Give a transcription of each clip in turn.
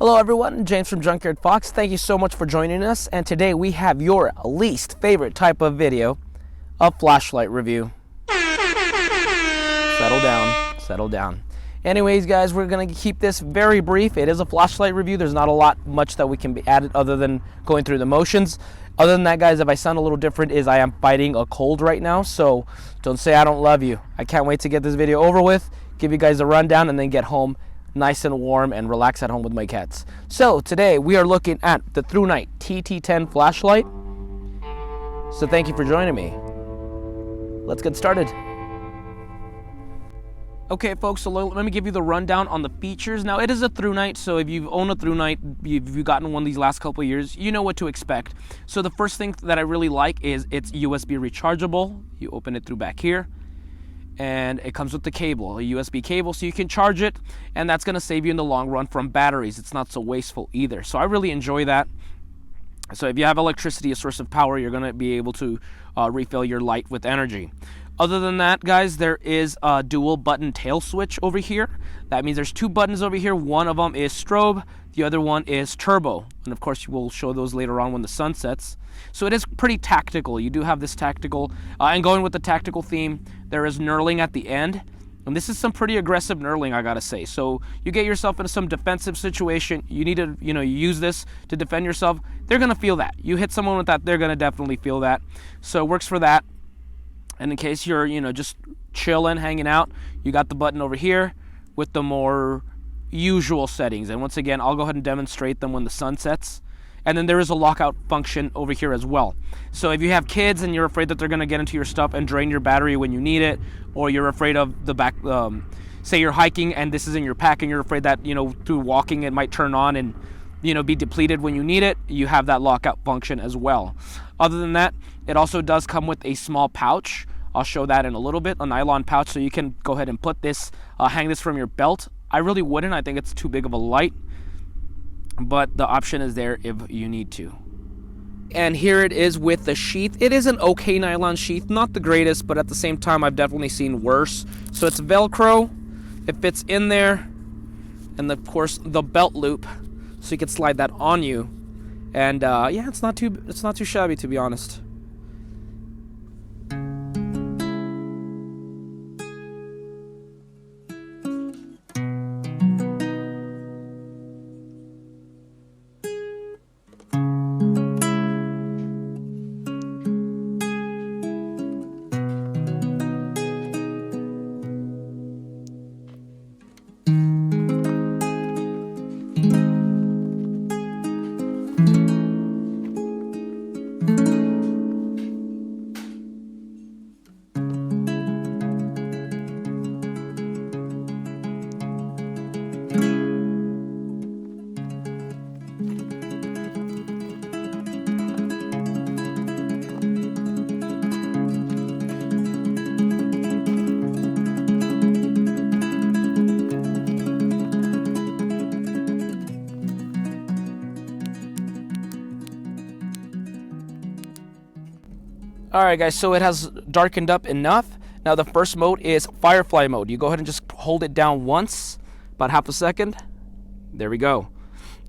Hello everyone, James from Junkyard Fox. Thank you so much for joining us, and today we have your least favorite type of video, a flashlight review. Settle down, settle down. Anyways guys, we're going to keep this very brief. It is a flashlight review. There's not a lot much that we can be added other than going through the motions. Other than that guys, if I sound a little different, is I am fighting a cold right now, so don't say I don't love you. I can't wait to get this video over with, give you guys a rundown, and then get home nice and warm and relax at home with my cats. So today we are looking at the Thrunite TT10 flashlight. So thank you for joining me. Let's get started. Okay folks, so let me give you the rundown on the features. Now it is a Thrunite, so if you've owned a Thrunite, if you've gotten one these last couple of years, you know what to expect. So the first thing that I really like is it's USB rechargeable. You open it through back here, and it comes with the cable, a USB cable, so you can charge it, and that's going to save you in the long run from batteries. It's not so wasteful either, so I really enjoy that. So if you have electricity, a source of power, you're going to be able to refill your light with energy. Other than that, guys, there is a dual button tail switch over here. That means there's two buttons over here. One of them is strobe, the other one is turbo, and of course we'll show those later on when the sun sets. So it is pretty tactical. You do have this tactical, and going with the tactical theme, there is knurling at the end, and this is some pretty aggressive knurling, I gotta say. So you get yourself into some defensive situation, you need to, you use this to defend yourself. They're gonna feel that. You hit someone with that, they're gonna definitely feel that. So it works for that. And in case you're, just chilling, hanging out, you got the button over here with the more usual settings. And once again, I'll go ahead and demonstrate them when the sun sets. And then there is a lockout function over here as well. So if you have kids and you're afraid that they're going to get into your stuff and drain your battery when you need it, or you're afraid of the back, say you're hiking and this is in your pack and you're afraid that, through walking it might turn on and, be depleted when you need it, you have that lockout function as well. Other than that, it also does come with a small pouch. I'll show that in a little bit, a nylon pouch, so you can go ahead and put this, hang this from your belt. I really wouldn't. I think it's too big of a light, but the option is there if you need to. And here it is with the sheath. It is an okay nylon sheath, not the greatest, but at the same time I've definitely seen worse. So it's Velcro, it fits in there, and of course the belt loop, so you can slide that on you. And yeah, it's not too shabby, to be honest. Alright guys, so it has darkened up enough. Now the first mode is Firefly mode. You go ahead and just hold it down once, about half a second. There we go.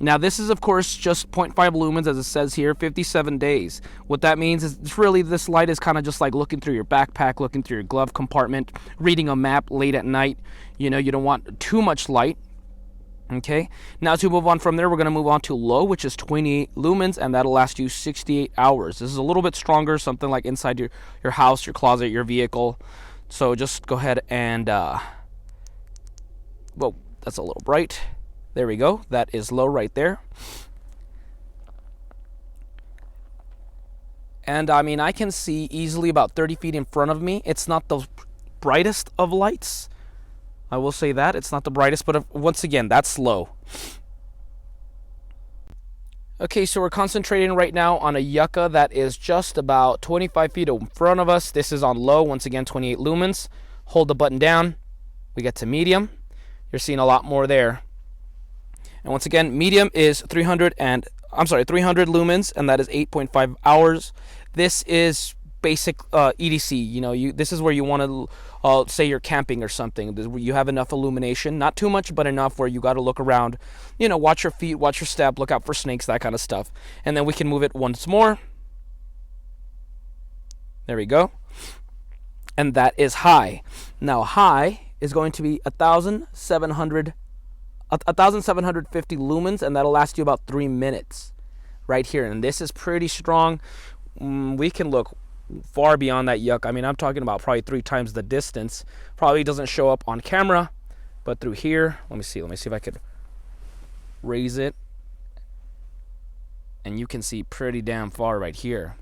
Now this is of course just 0.5 lumens, as it says here, 57 days. What that means is it's really, this light is kind of just like looking through your backpack, looking through your glove compartment, reading a map late at night. You don't want too much light. Okay, now to move on from there, we're going to move on to low, which is 28 lumens, and that'll last you 68 hours. This is a little bit stronger, something like inside your house, your closet, your vehicle. So just go ahead and, whoa, that's a little bright. There we go, that is low right there. And I mean, I can see easily about 30 feet in front of me. It's not the brightest of lights, I will say that. It's not the brightest, but once again, that's low. Okay, so we're concentrating right now on a yucca that is just about 25 feet in front of us. This is on low, once again, 28 lumens. Hold the button down, we get to medium. You're seeing a lot more there. And once again, medium is 300 lumens, and that is 8.5 hours. This is basic EDC. You know, this is where you want to say you're camping or something. You have enough illumination, not too much, but enough where you got to look around. You know, watch your feet, watch your step, look out for snakes, that kind of stuff. And then we can move it once more. There we go. And that is high. Now high is going to be 1,750 lumens, and that'll last you about 3 minutes right here. And this is pretty strong. We can look far beyond that yuck. I mean, I'm talking about probably 3 times the distance. Probably doesn't show up on camera, but through here, let me see if I could raise it, and you can see pretty damn far right here.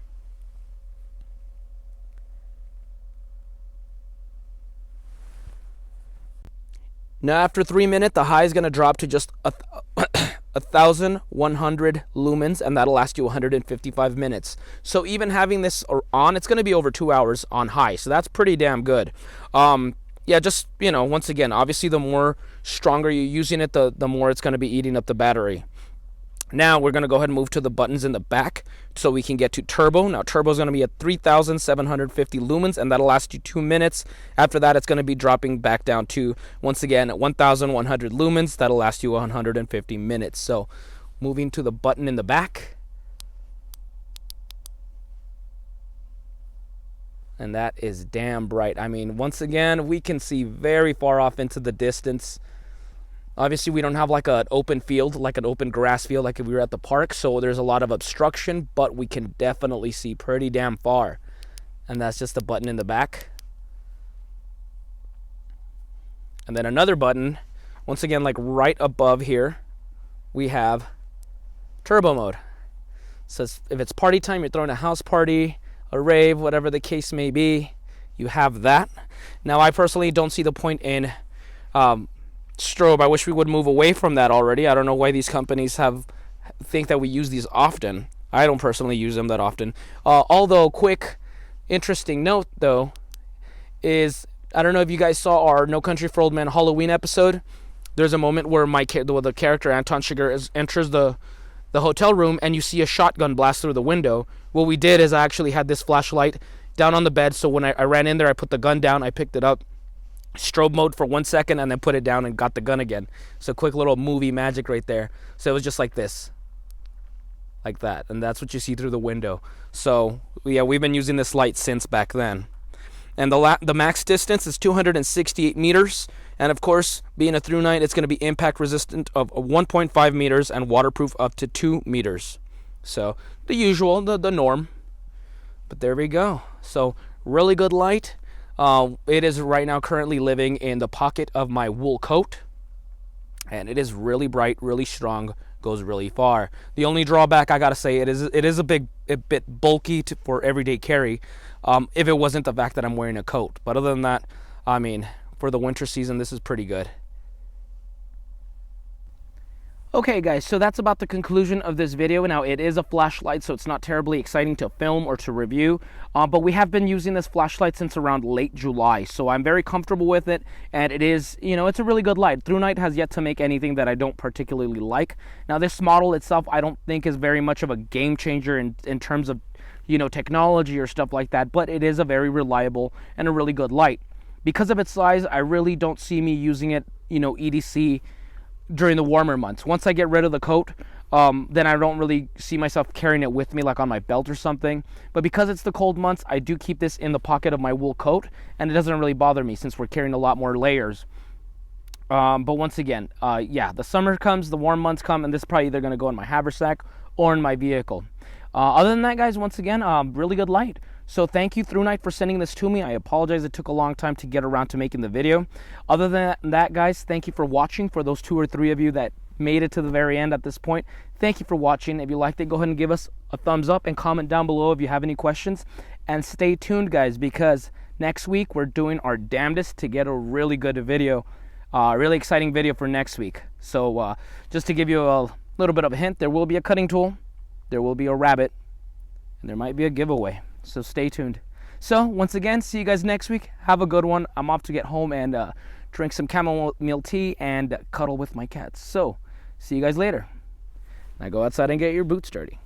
Now after 3 minutes, the high is going to drop to just 1,100 lumens, and that'll last you 155 minutes. So even having this on, it's going to be over 2 hours on high, so that's pretty damn good. Yeah, just, you know, once again, obviously the more stronger you're using it, the more it's going to be eating up the battery. Now we're going to go ahead and move to the buttons in the back so we can get to turbo. Now turbo is going to be at 3,750 lumens, and that'll last you 2 minutes. After that, it's going to be dropping back down to, once again, 1,100 lumens. That'll last you 150 minutes. So moving to the button in the back. And that is damn bright. I mean, once again, we can see very far off into the distance. Obviously, we don't have like an open field, like an open grass field, like if we were at the park. So there's a lot of obstruction, but we can definitely see pretty damn far. And that's just the button in the back. And then another button, once again, like right above here, we have turbo mode. So if it's party time, you're throwing a house party, a rave, whatever the case may be, you have that. Now, I personally don't see the point in strobe. I wish we would move away from that already. I don't know why these companies think that we use these often. I don't personally use them that often. Although, quick, interesting note though, is I don't know if you guys saw our No Country for Old Men Halloween episode. There's a moment where the character Anton Chigurh enters the hotel room, and you see a shotgun blast through the window. What we did is I actually had this flashlight down on the bed, so when I ran in there, I put the gun down, I picked it up, strobe mode for 1 second, and then put it down and got the gun again. So quick little movie magic right there. So it was just like this, like that, and that's what you see through the window. So yeah, we've been using this light since back then. And the max distance is 268 meters, and of course, being a Thrunite, it's going to be impact resistant of 1.5 meters and waterproof up to 2 meters. So the usual, the norm. But there we go. So really good light. It is right now currently living in the pocket of my wool coat, and it is really bright, really strong, goes really far. The only drawback, I gotta say, it is a bit bulky for everyday carry, if it wasn't the fact that I'm wearing a coat. But other than that, I mean, for the winter season, this is pretty good. Okay guys, so that's about the conclusion of this video. Now, it is a flashlight, so it's not terribly exciting to film or to review, but we have been using this flashlight since around late July, so I'm very comfortable with it, and it is, you know, it's a really good light. Thrunite has yet to make anything that I don't particularly like. Now, this model itself, I don't think is very much of a game changer in terms of, you know, technology or stuff like that, but it is a very reliable and a really good light. Because of its size, I really don't see me using it, you know, EDC during the warmer months. Once I get rid of the coat, then I don't really see myself carrying it with me like on my belt or something. But because it's the cold months, I do keep this in the pocket of my wool coat, and it doesn't really bother me since we're carrying a lot more layers. But once again, yeah, the summer comes, the warm months come, and this is probably either going to go in my haversack or in my vehicle. Other than that, guys, once again, really good light. So thank you, Thrunite, for sending this to me. I apologize it took a long time to get around to making the video. Other than that, guys, thank you for watching. For those 2 or 3 of you that made it to the very end at this point, thank you for watching. If you liked it, go ahead and give us a thumbs up and comment down below if you have any questions. And stay tuned, guys, because next week we're doing our damnedest to get a really good video, really exciting video for next week. So just to give you a little bit of a hint, there will be a cutting tool, there will be a rabbit, and there might be a giveaway. So stay tuned. So once again, see you guys next week. Have a good one. I'm off to get home and drink some chamomile tea and cuddle with my cats. So see you guys later. Now go outside and get your boots dirty.